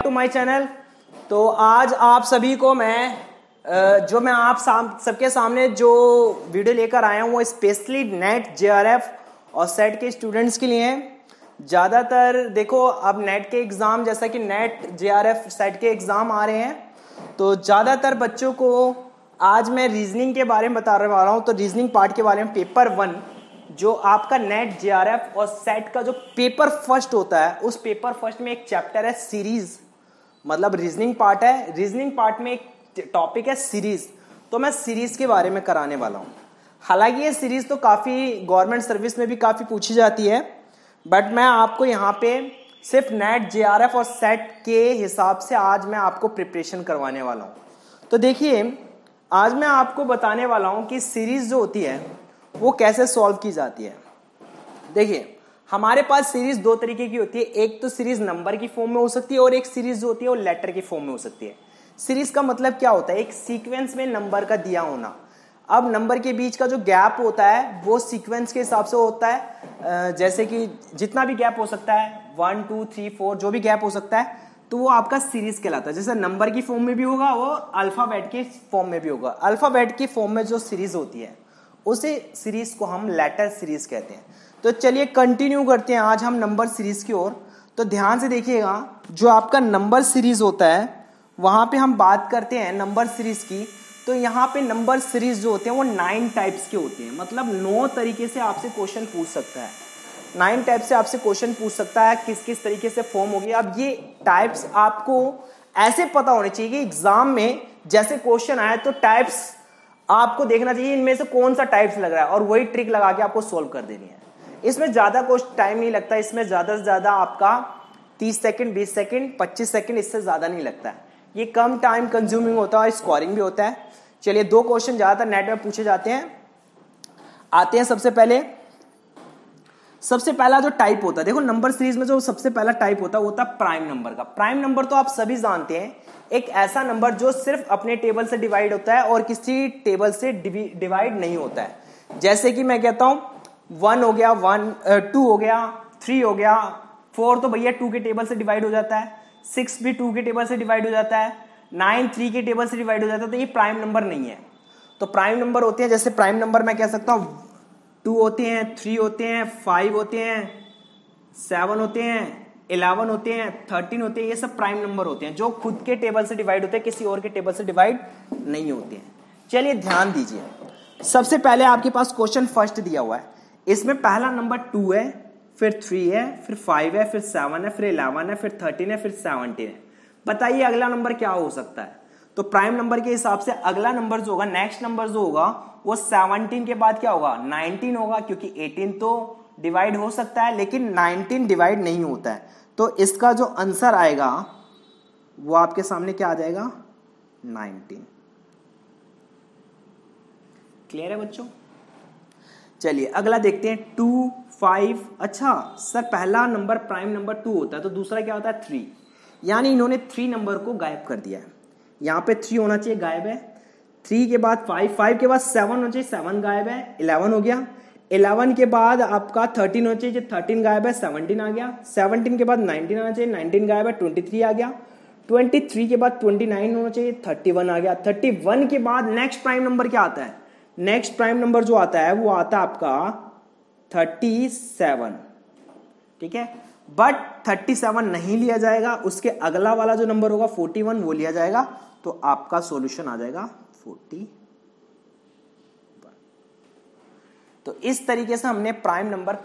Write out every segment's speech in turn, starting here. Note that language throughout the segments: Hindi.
To my channel. तो आज आप सभी को मैं आप सबके सामने जो वीडियो लेकर आया हूँ वो स्पेशली नेट जेआरएफ और सेट के स्टूडेंट्स के लिए है। ज़्यादातर देखो अब नेट के एग्ज़ाम जैसा कि नेट जेआरएफ सेट के एग्ज़ाम आ रहे हैं, तो ज़्यादातर बच्चों को आज मैं रीजनिंग के बारे में बता रहा हूँ। तो रीजनिंग पार्ट के बारे में पेपर 1 जो आपका नेट जेआरएफ और सेट का जो पेपर फर्स्ट होता है, उस पेपर फर्स्ट में एक चैप्टर है सीरीज, मतलब रीजनिंग पार्ट है। रीजनिंग पार्ट में एक टॉपिक है सीरीज, तो मैं सीरीज के बारे में कराने वाला हूँ। हालांकि ये सीरीज तो काफ़ी गवर्नमेंट सर्विस में भी काफ़ी पूछी जाती है, बट मैं आपको यहाँ पे सिर्फ नेट जेआरएफ और सेट के हिसाब से आज मैं आपको प्रिपरेशन करवाने वाला हूँ। तो देखिए आज मैं आपको बताने वाला हूँ कि सीरीज जो होती है वो कैसे सॉल्व की जाती है। देखिए हमारे पास सीरीज दो तरीके की होती है, एक तो सीरीज नंबर की फॉर्म में हो सकती है और एक सीरीज जो होती है वो लेटर की फॉर्म में हो सकती है। सीरीज का मतलब क्या होता है? एक सीक्वेंस में नंबर का दिया होना। अब नंबर के बीच का जो गैप होता है वो सीक्वेंस के हिसाब से होता है, जैसे कि जितना भी गैप हो सकता है 1 2 3 4 जो भी गैप हो सकता है, तो वो आपका सीरीज कहलाता है। जैसे नंबर की फॉर्म में भी होगा वो अल्फाबेट की फॉर्म में भी होगा। अल्फाबेट की फॉर्म में जो सीरीज होती है उसे सीरीज को हम लेटर सीरीज कहते हैं। तो चलिए कंटिन्यू करते हैं आज हम नंबर सीरीज की ओर। तो ध्यान से देखिएगा, जो आपका नंबर सीरीज होता है वहां पे हम बात करते हैं नंबर सीरीज की। तो यहाँ पे नंबर सीरीज जो होते हैं वो 9 टाइप्स के होते हैं, मतलब 9 तरीके से आपसे क्वेश्चन पूछ सकता है। 9 टाइप से आपसे क्वेश्चन पूछ सकता है, किस किस तरीके से फॉर्म होगी। अब ये टाइप्स आपको ऐसे पता होने चाहिए कि एग्जाम में जैसे क्वेश्चन आए तो टाइप्स आपको देखना चाहिए इनमें से कौन सा टाइप्स लग रहा है और वही ट्रिक लगा के आपको सोल्व कर देनी है। इसमें ज्यादा कुछ टाइम नहीं लगता, इसमें ज्यादा से ज्यादा आपका 30 सेकंड 20 सेकंड 25 सेकंड, इससे ज्यादा नहीं लगता है। ये कम टाइम कंज्यूमिंग होता है और स्कोरिंग भी होता है। चलिए 2 क्वेश्चन ज्यादातर नेट में पूछे जाते हैं, आते हैं। सबसे पहला जो टाइप होता है, देखो नंबर सीरीज में जो सबसे पहला टाइप होता है प्राइम नंबर का। प्राइम नंबर तो आप सभी जानते हैं, एक ऐसा नंबर जो सिर्फ अपने टेबल से डिवाइड होता है और किसी टेबल से डिवाइड नहीं होता है। जैसे कि मैं कहता हूं 1 हो गया, 2 हो गया, 3 हो गया, 4 तो भैया 2 के टेबल से डिवाइड हो जाता है, 6 भी 2 के टेबल से डिवाइड हो जाता है, 9 3 के टेबल से डिवाइड हो जाता है। तो ये प्राइम नंबर नहीं है। तो प्राइम नंबर होते हैं, जैसे प्राइम नंबर मैं कह सकता हूं 2 होते हैं, 3 होते हैं, 5 होते हैं, 7 होते हैं, 11 होते हैं, 13 होते हैं। ये सब प्राइम नंबर होते हैं जो खुद के टेबल से डिवाइड होते हैं, किसी और के टेबल से डिवाइड नहीं होते हैं। चलिए ध्यान दीजिए, सबसे पहले आपके पास क्वेश्चन फर्स्ट दिया हुआ है। इसमें पहला नंबर 2 है, फिर 3 है, फिर 5 है, फिर 7 है, फिर 11 है, फिर 13 है, फिर 17 है। बताइए अगला नंबर क्या हो सकता है? तो प्राइम नंबर के हिसाब से अगला नंबर जो होगा, नेक्स्ट नंबर जो होगा वो 17 के बाद क्या होगा? 19 होगा, क्योंकि 18 तो डिवाइड हो सकता है लेकिन 19 डिवाइड नहीं होता है। तो इसका जो आंसर आएगा वो आपके सामने क्या आ जाएगा? 19। क्लियर है बच्चों? चलिए अगला देखते हैं 2 5। अच्छा सर, पहला नंबर प्राइम नंबर 2 होता है तो दूसरा क्या होता है? 3। यानी इन्होंने 3 नंबर को गायब कर दिया है। यहां पे 3 होना चाहिए, गायब है। 3 के बाद 5, 5 के बाद 7 होना चाहिए, 7 गायब है, 11 हो गया। 11 के बाद आपका 13 होना चाहिए, 13 गायब है, 17 आ गया। 17 के बाद 19 आना चाहिए, 19 गायब है, 23 आ गया। 23 के बाद 29 होना चाहिए, 31 आ गया। 31 के बाद नेक्स्ट प्राइम नंबर क्या आता है? नेक्स्ट प्राइम नंबर जो आता है वो आता है आपका 37। ठीक है, बट 37 नहीं लिया जाएगा, उसके अगला वाला जो नंबर होगा 41 वो लिया जाएगा। तो आपका सॉल्यूशन आ जाएगा 41। तो इस तरीके से हमने प्राइम नंबर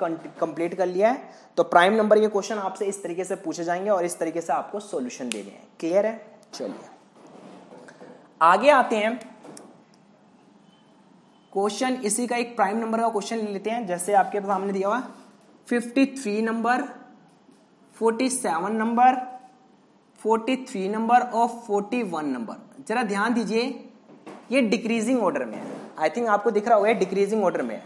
कंप्लीट कर लिया है। तो प्राइम नंबर के क्वेश्चन आपसे इस तरीके से पूछे जाएंगे और इस तरीके से आपको सॉल्यूशन देने हैं। क्लियर है? चलिए आगे आते हैं। क्वेश्चन इसी का एक प्राइम नंबर का क्वेश्चन ले लेते हैं, जैसे आपके सामने दिया हुआ 53 नंबर, 47 नंबर, 43 नंबर और 41 नंबर। जरा ध्यान दीजिए, ये डिक्रीजिंग ऑर्डर में है। आई थिंक आपको दिख रहा होगा डिक्रीजिंग ऑर्डर में है।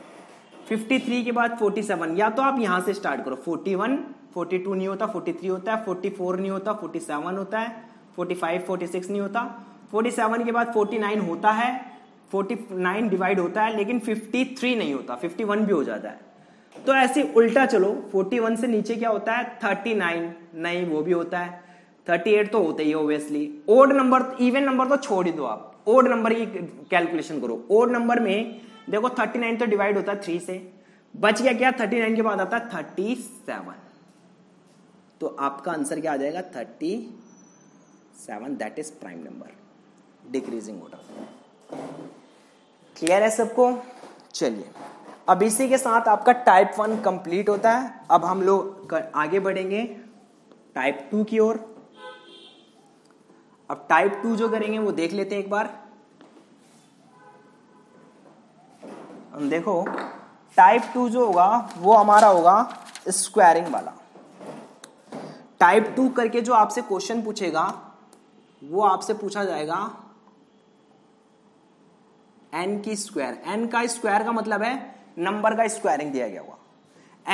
53 के बाद 47, या तो आप यहां से स्टार्ट करो। 41 42 नहीं होता, 43 होता है, 44 नहीं होता, 47 होता है, 45 46 नहीं होता, 47 के बाद 49 होता है, 49 डिवाइड होता है, लेकिन 53 नहीं होता, 51 भी हो जाता है। तो ऐसे उल्टा चलो, 41 से नीचे क्या होता है? 39, नहीं वो भी होता है। 38 तो होते ही obviously. Odd number, even number तो छोड़ ही दो आप, ओड नंबर की कैलकुलेशन करो। ओड नंबर में देखो 39 तो डिवाइड होता है 3 से, बच गया क्या, 39 के बाद आता है 37, तो आपका आंसर क्या आ जाएगा 37, that is prime number, decreasing order. Clear है सबको? चलिए अब इसी के साथ आपका टाइप 1 कंप्लीट होता है। अब हम लोग आगे बढ़ेंगे टाइप 2 की ओर। अब टाइप 2 जो करेंगे वो देख लेते हैं एक बार। हम देखो टाइप 2 जो होगा वो हमारा होगा स्क्वायरिंग वाला। टाइप 2 करके जो आपसे क्वेश्चन पूछेगा वो आपसे पूछा जाएगा n की स्क्वायर। n का स्क्वायर का मतलब है नंबर का स्क्वायरिंग दिया गया होगा।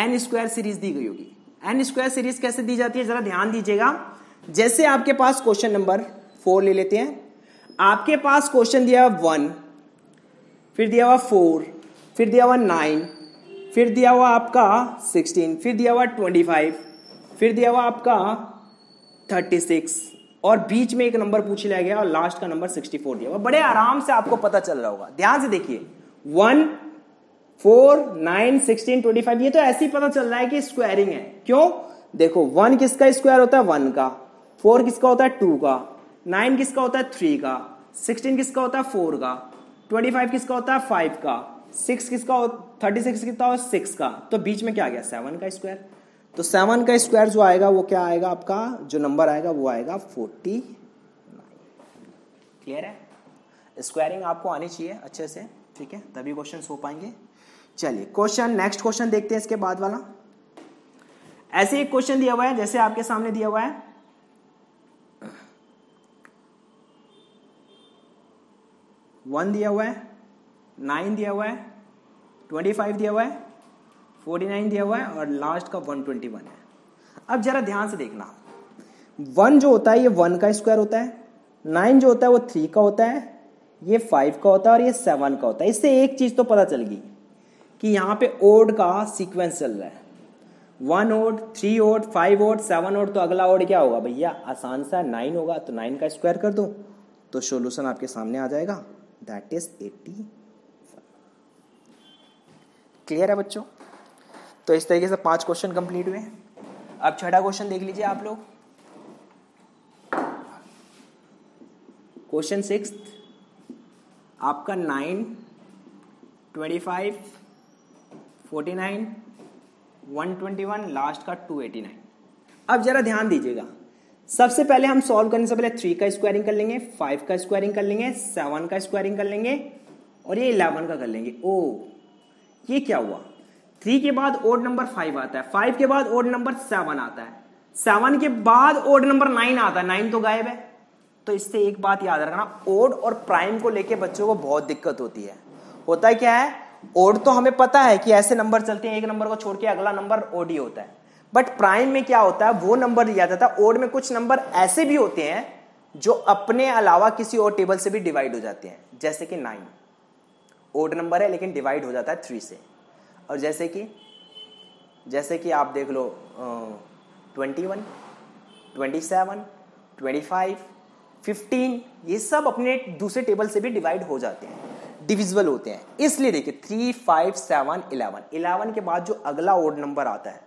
n स्क्वायर सीरीज दी गई होगी। n स्क्वायर सीरीज कैसे दी जाती है जरा ध्यान दीजिएगा। जैसे आपके पास क्वेश्चन नंबर 4 ले लेते हैं, आपके पास क्वेश्चन दिया हुआ 1, फिर दिया हुआ 4, फिर दिया हुआ 9, फिर दिया हुआ आपका 16, फिर दिया हुआ 25, फिर दिया हुआ आपका 36 और बीच में एक नंबर पूछ लिया गया और लास्ट का नंबर 64 दिया हुआ। बड़े आराम से आपको पता चल रहा होगा, ध्यान से देखिए 1, 4, 9, 16, 25, ये तो ऐसे ही पता चल रहा है कि स्क्वायरिंग है। क्यों? देखो 1 किसका स्क्वायर होता है 1 का, 4 किसका होता है 2 का, 9 किसका होता है 3 का, 16 किसका होता है 4 का, 25 किसका होता है 5 का, 6 किसका 36 किसका होता है 6 का, तो बीच में क्या आ गया 7 का स्क्वायर। तो 7 का स्क्वायर जो आएगा वो क्या आएगा, आपका जो नंबर आएगा वो आएगा 49। क्लियर है? स्क्वायरिंग आपको आनी चाहिए अच्छे से, ठीक है, तभी क्वेश्चन हो पाएंगे। चलिए क्वेश्चन, नेक्स्ट क्वेश्चन देखते हैं इसके बाद वाला। ऐसे एक क्वेश्चन दिया हुआ है जैसे आपके सामने दिया हुआ है, 1 दिया हुआ है, 9 दिया हुआ है, 25 दिया हुआ है, 49 दिया हुआ है और लास्ट का 121 है। अब जरा ध्यान से देखना, 1 जो होता है ये 1 का स्क्वायर होता है, 9 जो होता है वो 3 का होता है, ये 5 का होता है और ये 7 का होता है। इससे एक चीज तो पता चल गई कि यहाँ पे ओड का सीक्वेंस चल रहा है, 1 ओड, 3 ओड, 5 ओड, 7 ओड, तो अगला ओड क्या होगा भैया, आसान सा 9 होगा, तो 9 का स्क्वायर कर दो तो सॉल्यूशन आपके सामने आ जाएगा, दैट इज 80। क्लियर है बच्चों? तो इस तरीके से 5 क्वेश्चन कंप्लीट हुए। अब छठा क्वेश्चन देख लीजिए आप लोग। क्वेश्चन 6 आपका 9, 25, 49, 121, लास्ट का 289। अब जरा ध्यान दीजिएगा, सबसे पहले हम सॉल्व करने से पहले 3 का स्क्वायरिंग कर लेंगे, 5 का स्क्वायरिंग कर लेंगे, 7 का स्क्वायरिंग कर लेंगे और ये 11 का कर लेंगे। ओ ये क्या हुआ, 3 के बाद ओड नंबर 5 आता है, 5 के बाद ओड नंबर 7 आता है, 7 के बाद ओड नंबर 9 आता है, 9 तो गायब है। तो इससे एक बात याद रखना, ओड और प्राइम को लेके बच्चों को बहुत दिक्कत होती है। होता है क्या है, ओड तो हमें पता है कि ऐसे नंबर चलते हैं, एक नंबर को छोड़ के अगला नंबर ओड ही होता है, बट प्राइम में क्या होता है, वो नंबर दिया जाता है। ओड में कुछ नंबर ऐसे भी होते हैं जो अपने अलावा किसी और टेबल से भी डिवाइड हो जाते हैं, जैसे कि 9 ओड नंबर है लेकिन डिवाइड हो जाता है 3 से। और जैसे कि आप देख लो 21, 27, 25, 15, ये सब अपने दूसरे टेबल से भी डिवाइड हो जाते हैं, डिविजिबल होते हैं। इसलिए देखिए 3, 5, 7, 11 के बाद जो अगला ओड नंबर आता है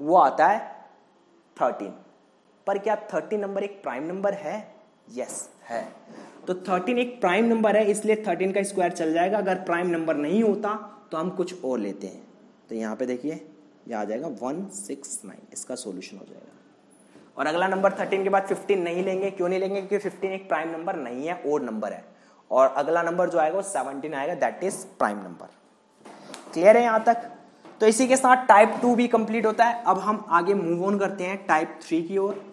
वो आता है 13। पर क्या 13 नंबर एक प्राइम नंबर है? यस है। तो 13 एक प्राइम नंबर है, इसलिए 13 का स्क्वायर चल जाएगा। अगर प्राइम नंबर नहीं होता तो हम कुछ और लेते हैं। तो यहाँ पे देखिए ये आ जाएगा 169, इसका सॉल्यूशन हो जाएगा। और अगला नंबर 13 के बाद 15 नहीं लेंगे। क्यों नहीं लेंगे? क्योंकि 15 एक प्राइम नंबर नहीं है, ओड नंबर है। और अगला नंबर जो आएगा वो 17 आएगा, that is prime number. Clear है यहाँ तक? तो इसी के साथ टाइप 2 भी कंप्लीट होता है। अब हम आगे मूव ऑन करते हैं टाइप 3 की ओर।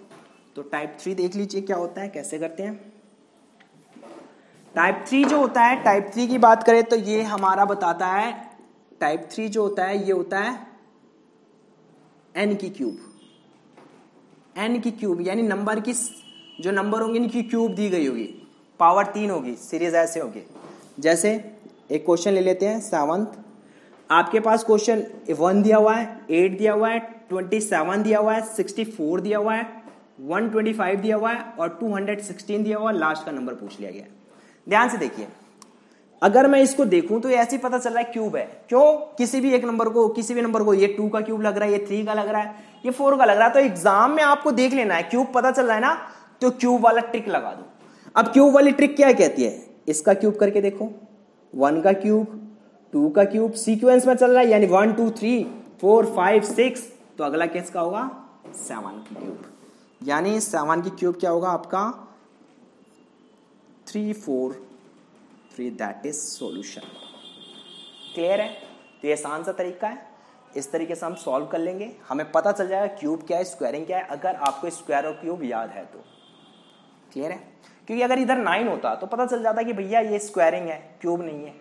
तो टाइप 3 देख लीजिए क्या होता है, कैसे करते हैं। टाइप 3 जो होता है, टाइप 3 की बात करें तो ये हमारा बताता है, टाइप 3 जो होता है ये होता है n की क्यूब। n की क्यूब यानी नंबर की जो नंबर होंगे इनकी क्यूब दी गई होगी, पावर 3 होगी, सीरीज ऐसे होगी। जैसे एक क्वेश्चन ले लेते हैं 7th, आपके पास क्वेश्चन 1 दिया हुआ है, 8 दिया हुआ है, 27 दिया हुआ है, 64 दिया हुआ है, 125 दिया हुआ है और 216 दिया हुआ है, लास्ट का नंबर पूछ लिया गया है। ध्यान से देखिए, अगर मैं इसको देखूं तो ऐसे ही पता चल रहा है क्यूब है। क्यों? किसी भी नंबर को ये 2 का क्यूब लग रहा है, ये 3 का लग रहा है, ये 4 का लग रहा है। तो एग्जाम में आपको देख लेना है, क्यूब पता चल रहा है ना, तो क्यूब वाला ट्रिक लगा दो। अब क्यूब वाली ट्रिक क्या कहती है? इसका क्यूब करके देखो, 1 का क्यूब, 2 का क्यूब, सीक्वेंस में चल रहा है यानी 1 2 3 4 5 6, तो अगला किसका होगा? 7 की क्यूब, यानी 7 की क्यूब क्या होगा आपका? 3 4 3, दैट इज सॉल्यूशन। क्लियर है? तो ये आसान सा तरीका है, इस तरीके से हम सॉल्व कर लेंगे, हमें पता चल जाएगा क्यूब क्या है, स्क्वायरिंग क्या है, अगर आपको स्क्वायर और क्यूब याद है तो। क्लियर है? क्योंकि अगर इधर 9 होता तो पता चल जाता कि भैया ये स्क्वायरिंग है, क्यूब नहीं है,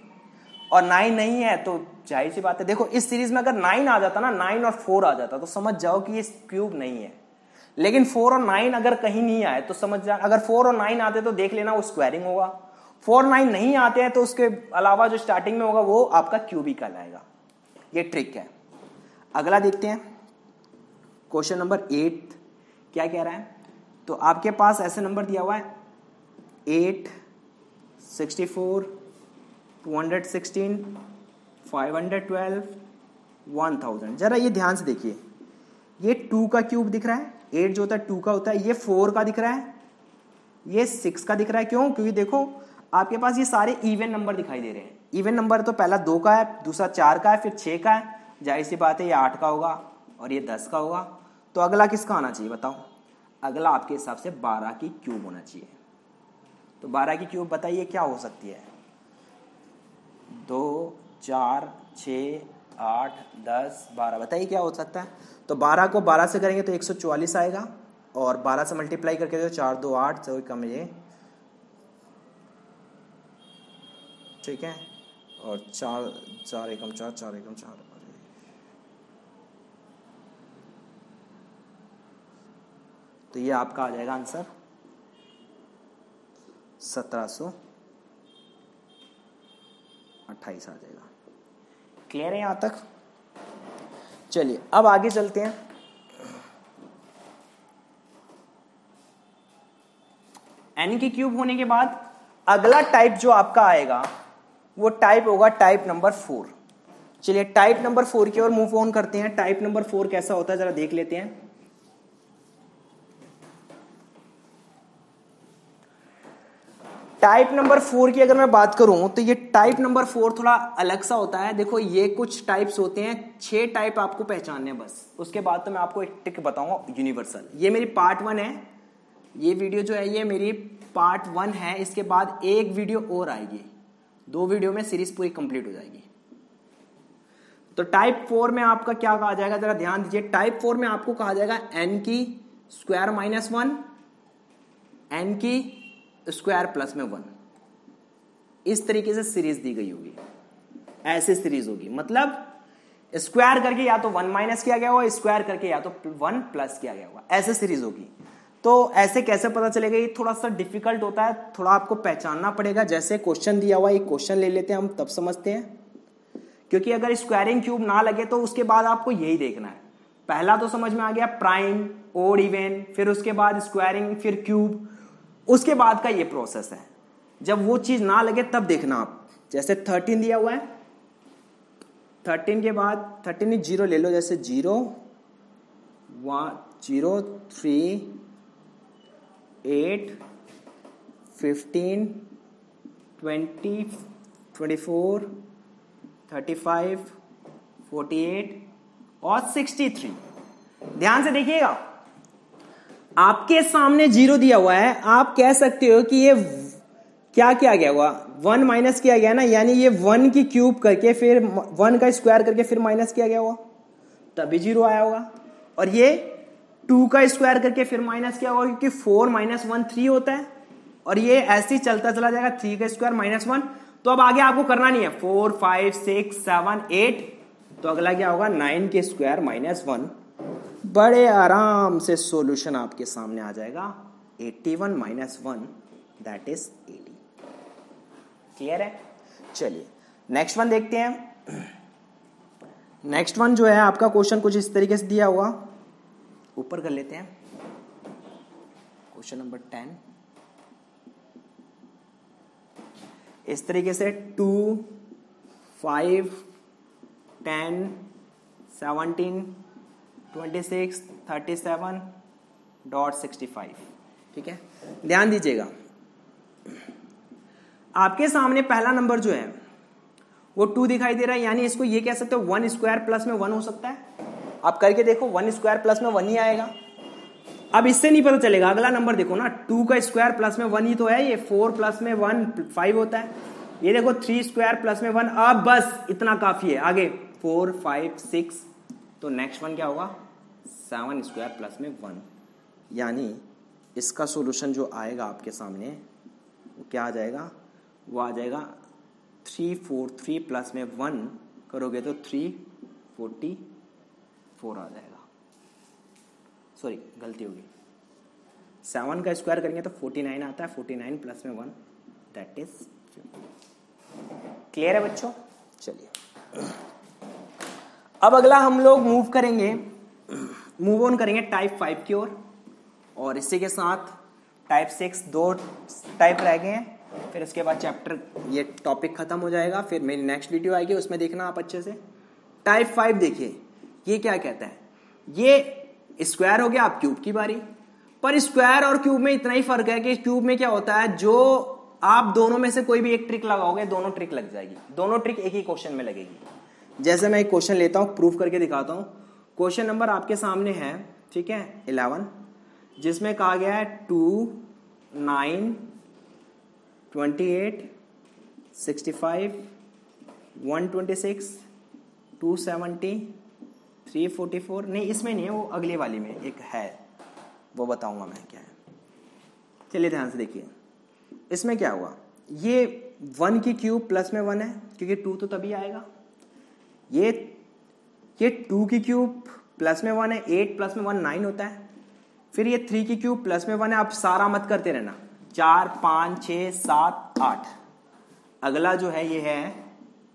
और 9 नहीं है तो जाहिर सी बात है। देखो इस सीरीज में अगर 9 आ जाता ना, 9 और 4 आ जाता तो समझ जाओ कि ये क्यूब नहीं है। लेकिन 4 और 9 अगर कहीं नहीं आए तो समझ जाओ, अगर 4 और 9 आते तो देख लेना वो स्क्वायरिंग होगा। 4 9 नहीं आते हैं तो उसके अलावा जो स्टार्टिंग में होगा वो आपका क्यूब ही कहलाएगा। ये ट्रिक है। अगला देखते हैं, क्वेश्चन नंबर 8 क्या कह रहा है। तो आपके पास ऐसे नंबर दिया हुआ है 8 64 216 512 1000। जरा ये ध्यान से देखिए, ये 2 का क्यूब दिख रहा है, 8 जो होता है 2 का होता है, ये 4 का दिख रहा है, ये 6 का दिख रहा है। क्यों? क्योंकि देखो आपके पास ये सारे इवन नंबर दिखाई दे रहे हैं। इवन नंबर तो पहला 2 का है, दूसरा 4 का है, फिर 6 का है, जाहिर सी बात है ये 8 का होगा और ये 10 का होगा। तो अगला किसका आना चाहिए बताओ? अगला आपके हिसाब से 12 की क्यूब होना चाहिए। तो 12 की क्यूब बताइए क्या हो सकती है? 2 4 6 8 10 12, बताइए क्या हो सकता है? तो 12 को 12 से करेंगे तो 144 आएगा, और 12 से मल्टीप्लाई करके जो 4 2 8 तो कम ये, ठीक है, और 4 4 एकम 4 4 एकम 4, तो ये आपका आ जाएगा आंसर 1728 आ जाएगा। क्लियर है यहां तक? चलिए अब आगे चलते हैं। एन की क्यूब होने के बाद अगला टाइप जो आपका आएगा वो टाइप होगा टाइप नंबर 4। चलिए टाइप नंबर 4 की ओर मूव ऑन करते हैं। टाइप नंबर 4 कैसा होता है जरा देख लेते हैं। टाइप नंबर 4 की अगर मैं बात करूं तो ये टाइप नंबर 4 थोड़ा अलग सा होता है। देखो ये कुछ टाइप्स होते हैं, 6 टाइप आपको पहचानने हैं बस, उसके बाद तो मैं आपको एक ट्रिक बताऊंगा यूनिवर्सल। ये मेरी पार्ट 1 है, ये वीडियो जो है ये मेरी पार्ट 1 है। इसके बाद एक वीडियो और आएगी, 2 वीडियो में सीरीज पूरी कंप्लीट हो जाएगी। तो टाइप 4 में आपका क्या कहा जाएगा जरा ध्यान दीजिए। टाइप 4 में आपको कहा जाएगा n की स्क्वायर माइनस 1, n की स्क्वायर प्लस में 1, इस तरीके से सीरीज दी गई होगी। ऐसे सीरीज होगी, मतलब स्क्वायर करके या तो 1 माइनस किया गया होगा, स्क्वायर करके या तो 1 प्लस किया गया होगा, ऐसे सीरीज होगी। तो ऐसे कैसे पता चलेगा? ये थोड़ा सा डिफिकल्ट होता है, थोड़ा आपको पहचानना पड़ेगा। जैसे क्वेश्चन दिया हुआ है, एक क्वेश्चन ले लेते हैं हम, तब समझते हैं। क्योंकि अगर स्क्वायरिंग क्यूब ना लगे तो उसके बाद आपको यही देखना है। पहला तो समझ में आ गया प्राइम, ओड इवन, फिर उसके बाद स्क्वायरिंग, फिर क्यूब, उसके बाद का ये प्रोसेस है। जब वो चीज ना लगे तब देखना आप। जैसे 13 दिया हुआ है, 13 के बाद 13 जीरो ले लो, जैसे 0 1 0 3 8 15 20 24 35 48 और 63। ध्यान से देखिएगा, आपके सामने 0 दिया हुआ है, आप कह सकते हो कि ये क्या किया गया हुआ, 1 माइनस किया गया ना, यानी ये 1 की क्यूब करके फिर 1 का स्क्वायर करके फिर माइनस किया गया हुआ, तभी 0 आया होगा। और ये 2 का स्क्वायर करके फिर माइनस किया होगा, क्योंकि 4 माइनस 1 3 होता है, और ये ऐसे ही चलता चला जाएगा, 3 का स्क्वायर माइनस 1। तो अब आगे आपको करना नहीं है, 4 5 6 7 8, तो अगला क्या होगा 9 के स्क्वायर माइनस 1। बड़े आराम से सॉल्यूशन आपके सामने आ जाएगा, 81 माइनस 1 दैट इज 80। क्लियर है? चलिए नेक्स्ट वन देखते हैं। नेक्स्ट वन जो है आपका क्वेश्चन कुछ इस तरीके से दिया हुआ, ऊपर कर लेते हैं। क्वेश्चन नंबर 10 इस तरीके से 2, 5, 10, 17, 26, 37.65। ठीक है, ध्यान दीजिएगा आपके सामने पहला नंबर जो है वो 2 दिखाई दे रहा है, यानी इसको ये कह सकते हो 1 स्क्वायर प्लस में 1 हो सकता है। आप करके देखो 1 स्क्वायर प्लस में 1 ही आएगा। अब इससे नहीं पता चलेगा, अगला नंबर देखो ना, 2 का स्क्वायर प्लस में 1 ही तो है, ये 4 प्लस में 1 5 होता है। ये देखो 3 स्क्वायर प्लस में 1, अब बस इतना काफी है, आगे 4, 5, 6, तो नेक्स्ट वन क्या होगा 7 स्क्वायर प्लस में 1, यानी इसका सॉल्यूशन जो आएगा आपके सामने वो क्या आ जाएगा, वो आ जाएगा 343 प्लस में 1 करोगे तो 344 आ जाएगा। सॉरी गलती होगी, 7 का स्क्वायर करेंगे तो 49 आता है, 49 प्लस में 1 दैट इज 50। क्लियर है बच्चों? चलिए अब अगला हम लोग मूव ऑन करेंगे टाइप 5 की ओर, और इसी के साथ टाइप 6 2 टाइप रह गए हैं, फिर इसके बाद चैप्टर ये टॉपिक खत्म हो जाएगा, फिर मेरी नेक्स्ट वीडियो आएगी उसमें देखना आप अच्छे से। टाइप 5 देखिए ये क्या कहता है, ये स्क्वायर हो गया, आप क्यूब की बारी। पर स्क्वायर और क्यूब में इतना ही फर्क है कि क्यूब में क्या होता है, जो आप दोनों में से कोई भी एक ट्रिक लगाओगे दोनों ट्रिक लग जाएगी, दोनों ट्रिक एक ही क्वेश्चन में लगेगी। जैसे मैं एक क्वेश्चन लेता हूं, प्रूफ करके दिखाता हूं। क्वेश्चन नंबर आपके सामने है, ठीक है 11, जिसमें कहा गया है 2, 9, 28, 65, 126, 270, 344, नहीं इसमें नहीं है, वो अगले वाली में एक है, वो बताऊंगा मैं क्या है। चलिए ध्यान से देखिए, इसमें क्या हुआ, ये 1 की क्यूब प्लस में 1 है क्योंकि 2 तो तभी आएगा। ये 2 की क्यूब प्लस में 1 है, 8 प्लस में 1 9 होता है। फिर ये 3 की क्यूब प्लस में 1 है, आप सारा मत करते रहना, 4, 5, 6, 7, 8। अगला जो है ये है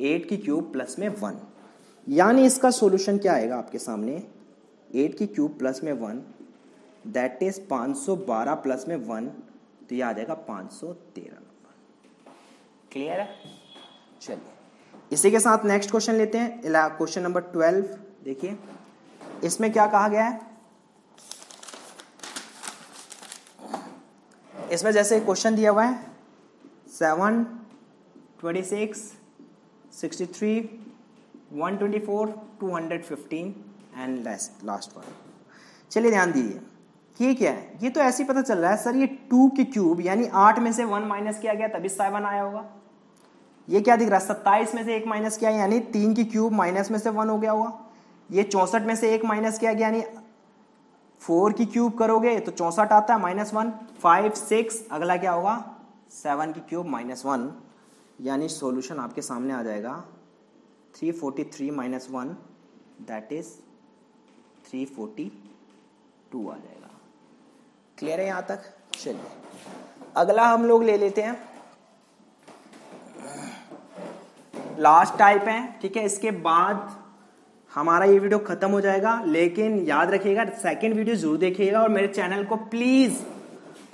8 की क्यूब प्लस में 1, यानी इसका सॉल्यूशन क्या आएगा आपके सामने, 8 की क्यूब प्लस में 1 दैट इज 512 प्लस में 1, तो ये आ जाएगा 513 नंबर। क्लियर है? चलिए इसी के साथ नेक्स्ट क्वेश्चन लेते हैं, क्वेश्चन नंबर 12 देखिए, इसमें क्या कहा गया है। इसमें जैसे क्वेश्चन दिया हुआ है 7, 26, 63, 124, 215 एंड लास्ट वन। चलिए ध्यान दीजिए, ये क्या है, ये तो ऐसे ही पता चल रहा है सर, ये 2 की क्यूब यानी 8 में से 1 माइनस किया गया तभी 7 आया होगा। ये क्या दिख रहा है, 27 में से 1 माइनस किया यानी 3 की क्यूब माइनस में से 1 हो गया होगा। ये 64 में से 1 माइनस किया गया यानी 4 की क्यूब करोगे तो 64 आता है -1, 5, 6, अगला क्या होगा 7 की क्यूब -1, यानी सॉल्यूशन आपके सामने आ जाएगा 343 - 1 दैट इज 342 आ जाएगा। क्लियर है यहां तक? चलिए अगला हम लोग ले लेते हैं, लास्ट टाइप है, ठीक है। इसके बाद हमारा ये वीडियो खत्म हो जाएगा, लेकिन याद रखिएगा सेकंड वीडियो जरूर देखिएगा और मेरे चैनल को प्लीज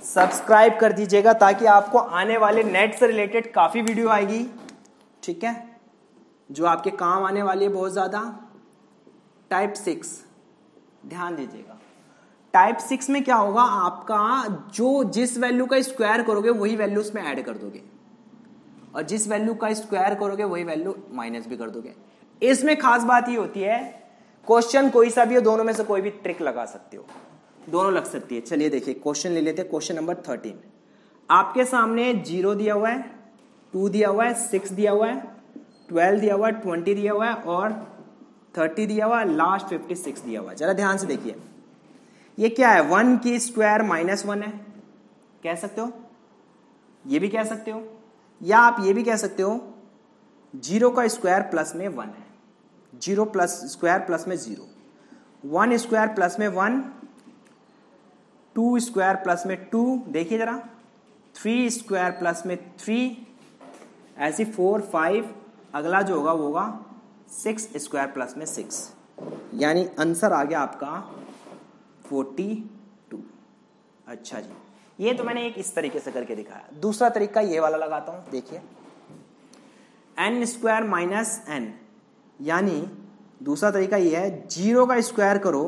सब्सक्राइब कर दीजिएगा ताकि आपको आने वाले नेट से रिलेटेड काफी वीडियो आएगी, ठीक है, जो आपके काम आने वाली है बहुत ज्यादा। टाइप 6 ध्यान दीजिएगा, टाइप 6 में क्या होगा, आपका जो जिस वैल्यू का स्क्वायर करोगे वही वैल्यू उसमें ऐड कर दोगे, और जिस वैल्यू का स्क्वायर करोगे वही वैल्यू माइनस भी कर दोगे। इसमें खास बात ये होती है, क्वेश्चन कोई सा भी हो, दोनों में से कोई भी ट्रिक लगा सकते हो, दोनों लग सकती है। चलिए देखिए क्वेश्चन ले लेते हैं, क्वेश्चन नंबर 13। आपके सामने 0 दिया हुआ है, 2 दिया हुआ है, 6 दिया हुआ है, 12 दिया हुआ है, 20 दिया हुआ है और 30 दिया हुआ है, लास्ट 56 दिया हुआ है। जरा ध्यान से देखिए, ये क्या है, 1 की स्क्वायर -1 है, कह सकते हो, ये भी कह सकते हो, या आप ये भी कह सकते हो 0 का स्क्वायर प्लस में 1 है, 0 प्लस स्क्वायर प्लस में 0, 1 स्क्वायर प्लस में 1, 2 स्क्वायर प्लस में 2, देखिए जरा 3 स्क्वायर प्लस में 3, ऐसी 4, 5, अगला जो होगा वो होगा 6 स्क्वायर प्लस में 6, यानी आंसर आ गया आपका 42। अच्छा जी, ये तो मैंने एक इस तरीके से करके दिखाया। दूसरा तरीका ये वाला लगाता हूं, देखिए n स्क्वायर माइनस n, यानी दूसरा तरीका ये है 0 का स्क्वायर करो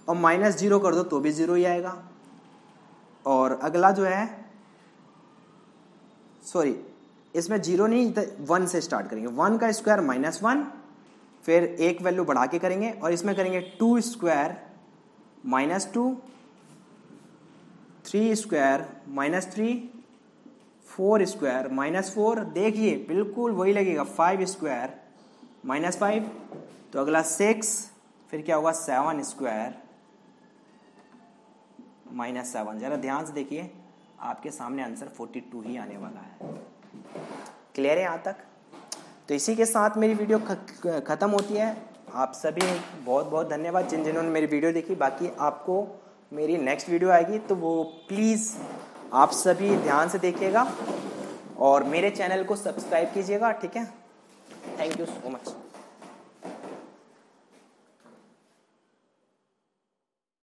और -0 कर दो तो भी 0 ही आएगा। और अगला जो है, सॉरी इसमें 0 नहीं 1 से स्टार्ट करेंगे। 1 का स्क्वायर -1, फिर एक वैल्यू बढ़ा के करेंगे और इसमें करेंगे 2 स्क्वायर -2, 3 स्क्वायर -3, 4 स्क्वायर -4, देखिए बिल्कुल वही लगेगा। 5 स्क्वायर -5, तो अगला 6, फिर क्या होगा 7 स्क्वायर -7। जरा ध्यान से देखिए, आपके सामने आंसर 42 ही आने वाला है। क्लियर है यहाँ तक? तो इसी के साथ मेरी वीडियो ख़त्म होती है। आप सभी बहुत बहुत धन्यवाद जिन्होंने मेरी वीडियो देखी। बाकी आपको मेरी नेक्स्ट वीडियो आएगी तो वो प्लीज़ आप सभी ध्यान से देखिएगा और मेरे चैनल को सब्सक्राइब कीजिएगा, ठीक है? Thank you so much.